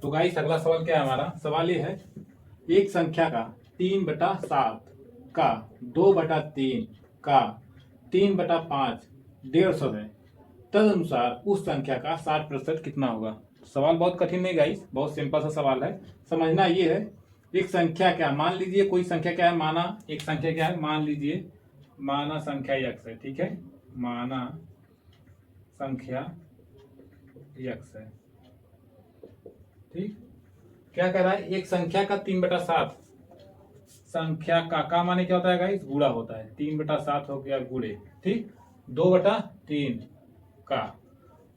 तो गाइस अगला सवाल क्या है हमारा। सवाल ये है, एक संख्या का 3/7 का 2/3 का 3/5 150 है, तदनुसार उस संख्या का 60% कितना होगा। सवाल बहुत कठिन नहीं गाइस, बहुत सिंपल सा सवाल है। समझना ये है, एक संख्या क्या, मान लीजिए कोई संख्या क्या है, माना एक संख्या क्या है, मान लीजिए माना संख्या x है, ठीक है, माना संख्या x है, ठीक। क्या कह रहा है, एक संख्या का 3/7, संख्या का माने क्या होता है गाइस, गुणा होता है, 3/7 हो गया गुणे, ठीक। 2/3 का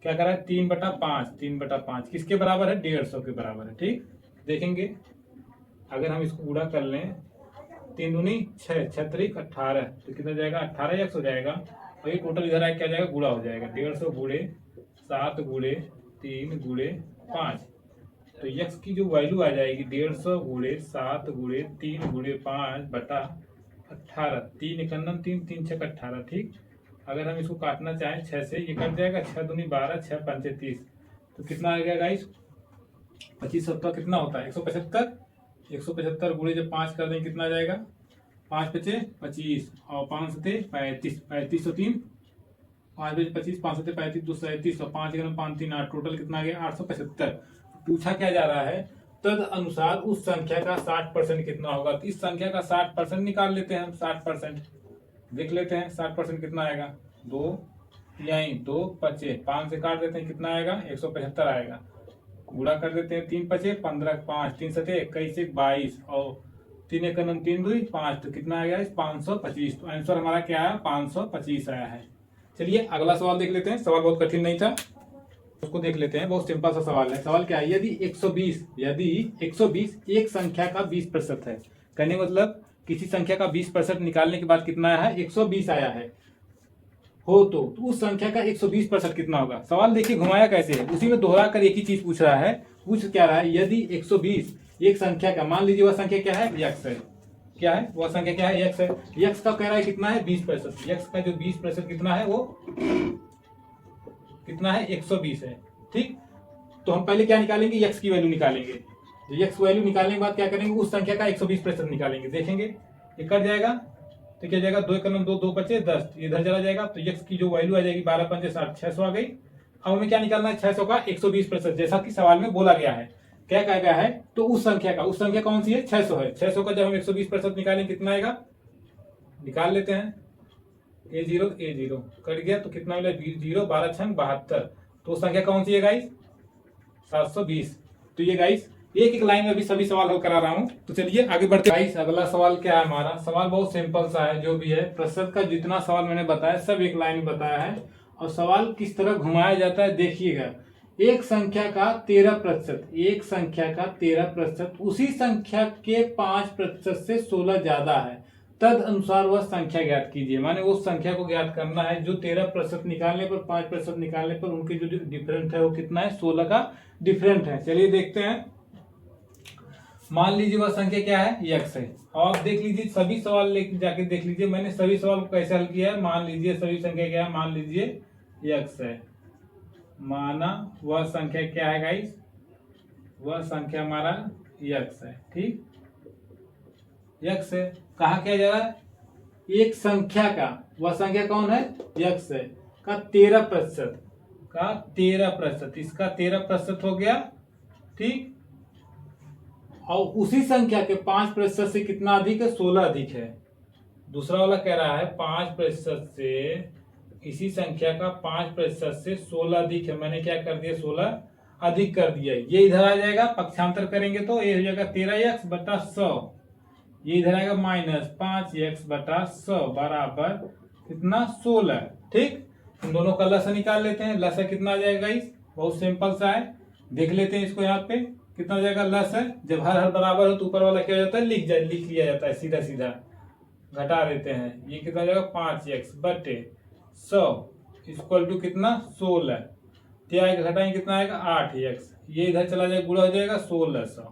क्या कर रहा है, 3/5, 3/5 किसके बराबर है, 150 के बराबर है, ठीक। देखेंगे अगर हम इसको गुणा कर लें, 3 दूनी 6, 6 त्रिक 18, तो कितना जाएगा, 18x हो जाएगा। और ये टोटल इधर आया क्या जाएगा, गुणा हो जाएगा, 150 गुणे 7 गुणे 3 गुणे 5। तो x की जो वैल्यू आ जाएगी 150 गुणे 7 गुणे 3 गुणे 5/18, 3 एकन्नम 3, 3 छक 18, ठीक। अगर हम इसको काटना चाहें 6 से, ये कट जाएगा, 6 दूनी 12, 6 पंचे 30, तो कितना आ गया गाइस, 25 सत्ता कितना होता है, 175। 175 गुणे जब 5 कर देंगे कितना आ जाएगा, 5 पचे 25 और 5 सते 35, 35 और 3 5 बजे 25, 5 सते 35, 237 और 5 ग्राम 5 3 8, टोटल कितना आ गया 875। पूछा क्या जा रहा है, तद अनुसार उस संख्या का 60% कितना होगा। तो इस संख्या का 60% निकाल लेते हैं हम, 60% देख लेते हैं, 60% कितना आएगा, 2 यहीं 2 पचे 5 से काट देते हैं, कितना आएगा 175 आएगा। गुणा कर देते हैं, 3 पचे 15, 5 3 सते 21 22 और 3 एकम 3 2 5, तो कितना आ गया 525। तो आंसर हमारा क्या आया, 525 आया है। चलिए अगला सवाल देख लेते हैं, सवाल बहुत कठिन नहीं था, उसको देख लेते हैं, बहुत सिंपल सा सवाल है। सवाल क्या है, यदि 120 एक संख्या का 20% है, कहने मतलब किसी संख्या का 20% निकालने के बाद कितना आया है, 120 आया है हो, तो उस संख्या का 120% कितना होगा। सवाल देखिए घुमाया कैसे है, उसी में दोहरा कर एक ही चीज पूछ रहा है। पूछ क्या रहा है, यदि 120 एक संख्या का, मान लीजिए वह संख्या क्या है, x है, क्या है वह संख्या, क्या है x है, x का कह रहा है कितना है 20%, x का जो 20% कितना है वो कितना है 120 है, ठीक। तो हम पहले क्या निकालेंगे, x की वैल्यू निकालेंगे। तो x वैल्यू निकालने के बाद क्या करेंगे, उस संख्या का 120% निकालेंगे। देखेंगे ये कट जाएगा तो क्या जाएगा, 2 एकम 2 2 पचे 10, इधर चला जाएगा, तो x की जो वैल्यू आ जाएगी 12 पंचे 60, 600 आ गई। अब हमें क्या निकालना है, 600 का 120%, जैसा कि सवाल में बोला गया है। क्या कहा गया है, तो उस संख्या कौन सी है, 600 है। 600 का जब हम 120% निकालें कितना आएगा, निकाल लेते हैं, a0 कट गया, तो कितना मिला 0 12 छंग 72, तो संख्या कौन सी है गाइस, 720। तो ये गाइस एक एक लाइन में अभी सभी सवाल हल करा रहा हूं। तो चलिए आगे बढ़ते हैं गाइस। अगला सवाल क्या है हमारा, सवाल बहुत सिंपल सा है, जो भी है प्रतिशत का जितना सवाल मैंने बताया सब एक लाइन में बताया है, और सवाल किस तरह घुमाया जाता है देखिएगा। एक संख्या का 13%, एक संख्या का 13% उसी संख्या के 5% से 16 ज्यादा है, तद अनुसार वह संख्या ज्ञात कीजिए। माने उस संख्या को ज्ञात करना है जो 13% निकालने पर 5% निकालने पर उनके जो डिफरेंट है वो कितना है, 16 का डिफरेंट है। चलिए देखते हैं, मान लीजिए वह संख्या क्या है, x है, और देख लीजिए सभी सवाल लेके जाके देख लीजिए मैंने सभी सवाल को कैसे हल किया है। मान लीजिए सभी संख्या क्या है, मान लीजिए x है, माना वह संख्या क्या है गाइस, वह संख्या हमारा x है, ठीक। x है, कहा क्या जा रहा है, एक संख्या का, वह संख्या कौन है, x है, का 13%, का 13%, इसका 13% हो गया, ठीक। और उसी संख्या के 5% से कितना अधिक है, 16 अधिक है। दूसरा वाला कह रहा है 5% से, इसी संख्या का 5% से 16 अधिक है, मैंने क्या कर दिया 16 अधिक कर दिया। ये इधर आ जाएगा, पक्षांतर करेंगे तो ये हो जाएगा 13x/100, ये इधर आएगा -5x/100 बराबर कितना 16, ठीक। इन दोनों का लसा निकाल लेते हैं, लसा कितना आ जाएगा इस, बहुत सिंपल सा है, देख लेते हैं इसको। यहाँ पे कितना हो जाएगा, लस है, जब हर बराबर हो तो ऊपर वाला क्या हो जाता है, लिख लिया जाता है, सीधा सीधा घटा देते हैं। ये कितना हो जाएगा 5x/100 इक्वल टू कितना 16, क्या घटाएंगे कितना आएगा 8x, ये इधर चला जाएगा, गुणा हो जाएगा 1600,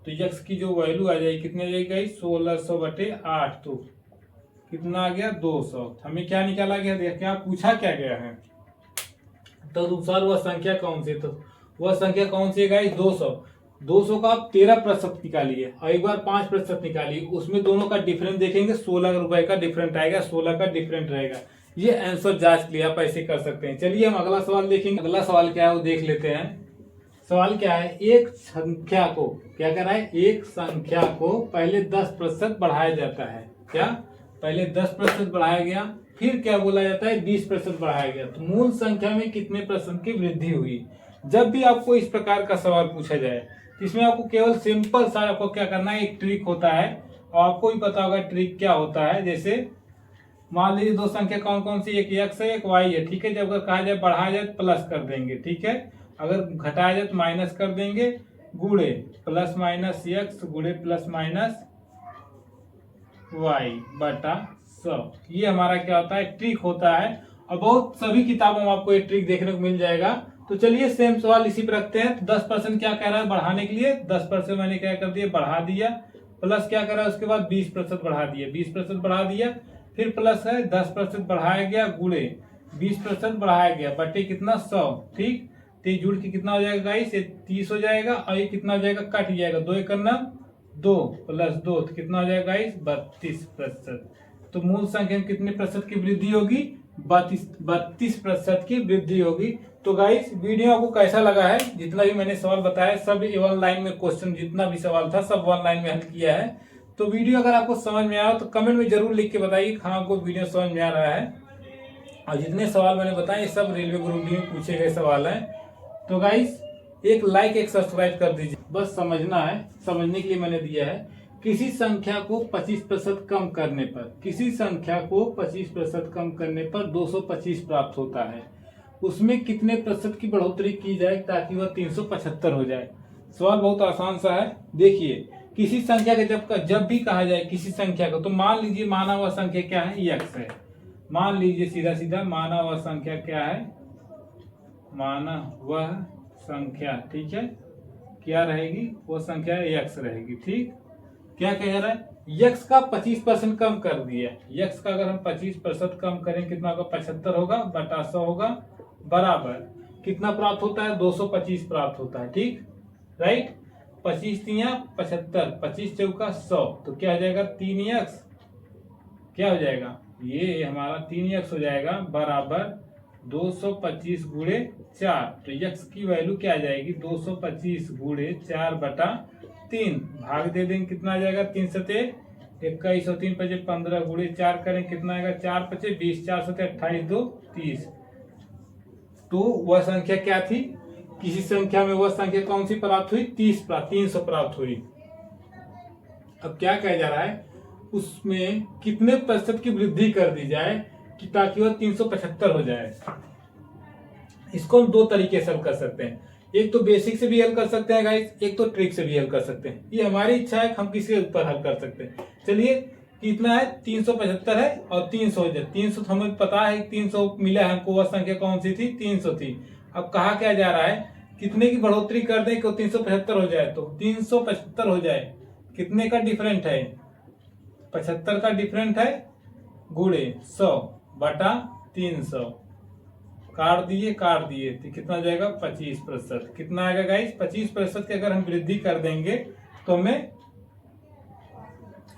तो x की जो वैल्यू आ जाएगी कितनी आ जाएगी 1600/8, तो कितना आ गया 200। हमें क्या निकाला गया, क्या पूछा क्या गया है, तदनुसार वह संख्या कौन सी, तो वह संख्या कौन सी है गाइस? 200। 200 का आप 13% निकालिए और एक बार 5% निकालिए, उसमें दोनों का डिफरेंस देखेंगे, 16 रुपए का डिफरेंट आएगा, 16 का डिफरेंट रहेगा। ये आंसर जांच लिया, आप ऐसे कर सकते हैं। चलिए हम अगला सवाल देखेंगे। अगला सवाल क्या है वो देख लेते हैं। सवाल क्या है? एक संख्या को क्या कर रहा है? एक संख्या को पहले 10% बढ़ाया जाता है। क्या? पहले 10% बढ़ाया गया, फिर क्या बोला जाता है? 20% बढ़ाया गया। तो मूल संख्या में कितने % की वृद्धि हुई? जब भी आपको इस प्रकार का सवाल पूछा जाए तो इसमें आपको केवल सिंपल सा आपको क्या करना है, एक ट्रिक होता है और आपको भी पता होगा ट्रिक क्या होता है। जैसे मान लीजिए दो संख्या कौन कौन सी, एक x है एक y है, ठीक है। जब अगर कहा जाए बढ़ाया जाए तो प्लस कर देंगे, ठीक है। अगर घटाया जाए तो माइनस कर देंगे, गुणे प्लस माइनस x गुणे प्लस माइनस y बटा 100। ये हमारा क्या होता है? ट्रिक होता है और बहुत सभी किताबों में आपको ये ट्रिक देखने को मिल जाएगा। तो चलिए सेम सवाल इसी पर रखते हैं। 10% क्या कह रहा है बढ़ाने के लिए? 10% मैंने क्या कर दिया? बढ़ा दिया। प्लस क्या कर रहा है उसके बाद? 20% बढ़ा दिया, 20% बढ़ा दिया, फिर प्लस है 10% बढ़ाया गया, गुणे 20% बढ़ाया गया, बटे कितना? 100, ठीक। तो ये जुड़ के कितना हो जाएगा गाइस? ये 30 हो जाएगा और ये कितना हो जाएगा? कट जाएगा, 2 1 2 प्लस 2 तो कितना हो जाएगा गाइस? 32%। तो मूल संख्या में कितने प्रतिशत की वृद्धि होगी? 32% की वृद्धि होगी। तो गाइस वीडियो आपको कैसा लगा है? जितना भी मैंने सवाल बताया सब वन लाइन में क्वेश्चन, जितना भी सवाल था सब वन लाइन में हल किया है। तो वीडियो अगर आपको समझ में आया तो कमेंट में जरूर लिख के बताइए हाँ आपको वीडियो समझ में आ रहा है। और जितने सवाल मैंने बताए ये सब रेलवे ग्रुप डी में पूछे गए सवाल हैं। तो गाइस एक लाइक एक सब्सक्राइब कर दीजिए, बस समझना है, समझने के लिए मैंने दिया है। किसी संख्या को 25% कम करने पर, किसी संख्या को 25% कम करने पर 225 प्राप्त होता है। उसमें कितने प्रतिशत की बढ़ोतरी की जाए ताकि वह 375 हो जाए? सवाल बहुत आसान सा है। देखिए किसी संख्या के जब भी कहा जाए किसी संख्या को, तो मान लीजिए माना हुआ संख्या क्या है? x है। मान लीजिए सीधा सीधा माना हुआ संख्या क्या है? माना वह संख्या, ठीक है, क्या रहेगी? वो संख्या x रहेगी, ठीक। क्या कह रहा है? x का 25% कम कर दिया। x का अगर हम 25% कम करें कितना होगा? 75 होगा, बटा 100 होगा, बराबर कितना प्राप्त होता है? 225 प्राप्त होता है, ठीक, राइट। 25 तिया 75, 25 चौका 100, तो क्या हो जाएगा? 3x, क्या हो जाएगा? ये हमारा 3x हो जाएगा, बराबर 225 गुणे 4। तो x की वैल्यू क्या आ जाएगी? 225 गुणे 4 बटा 3, भाग दे देंगे, कितना आ जाएगा? 3 सते 21 और 3 पचे 15 गुणे 4 करें कितना आएगा? 4 पचे 20, 4 सते 28, 2 30। तो वह संख्या क्या थी? किसी संख्या में वह संख्या कौन सी प्राप्त हुई? 300 प्राप्त हुई। अब क्या कहा जा रहा है? उसमें कितने प्रतिशत की वृद्धि कर दी जाए कि ताकि वह 375 हो जाए? इसको हम दो तरीके से हल कर सकते हैं। एक तो बेसिक से भी हल कर सकते हैं गाइस, एक तो ट्रिक से भी हल कर सकते हैं। ये हमारी इच्छा है, हम किसी ऊपर हल कर सकते हैं। चलिए कितना है? 375 है और 300 हो जाए। 300 हमें पता है 300 मिला है हमको, वह संख्या कौन सी थी? 300 थी। अब कहा क्या जा रहा है? कितने की बढ़ोतरी कर दें कि 375 हो जाए? तो 375 हो जाए, कितने का डिफरेंट है? 75 का डिफरेंट है, गुणे 100 बटा 300, काट दिए तो कितना हो जाएगा? 25%। कितना आएगा गाइस? 25% की अगर हम वृद्धि कर देंगे तो हमें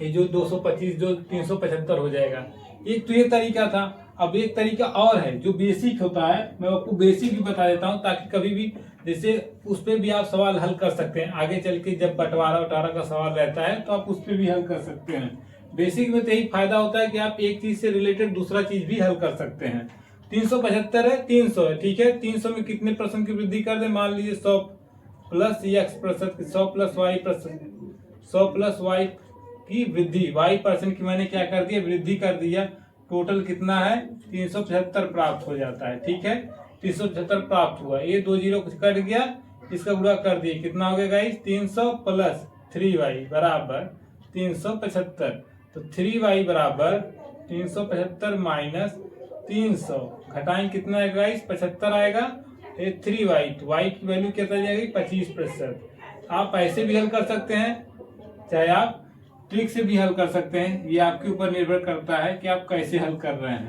ये जो 225 जो 375 हो जाएगा। एक तो ये तरीका था। अब एक तरीका और है जो बेसिक होता है, मैं आपको बेसिक भी बता देता हूँ ताकि कभी भी जैसे उस पर भी आप सवाल हल कर सकते हैं। आगे चल के जब बंटवारा वटारा का सवाल रहता है तो आप उस पर भी हल कर सकते हैं। बेसिक में तो यही फायदा होता है कि आप एक चीज से रिलेटेड दूसरा चीज भी हल कर सकते हैं। 375 है, 300 है, ठीक है। 300 में कितने % की वृद्धि कर दे? मान लीजिए 100 plus x %, 100 plus y %, 100 plus y की वृद्धि, y% की मैंने क्या कर दिया? वृद्धि कर दिया। टोटल कितना है? 375 प्राप्त हो जाता है, ठीक है। 375 प्राप्त हुआ। ये 2 जीरो कट गया, इसका गुणा कर दिए, कितना हो गया गाइस? 300 प्लस 3y बराबर 375। तो 3y बराबर 375 माइनस 300, घटाएं कितना आएगा गाइस? 75 आएगा। ये 3y, तो y की वैल्यू कितना जाएगी? 25%। आप ऐसे भी हल कर सकते हैं, चाहे आप ट्रिक से भी हल कर सकते हैं। ये आपके ऊपर निर्भर करता है कि आप कैसे हल कर रहे हैं।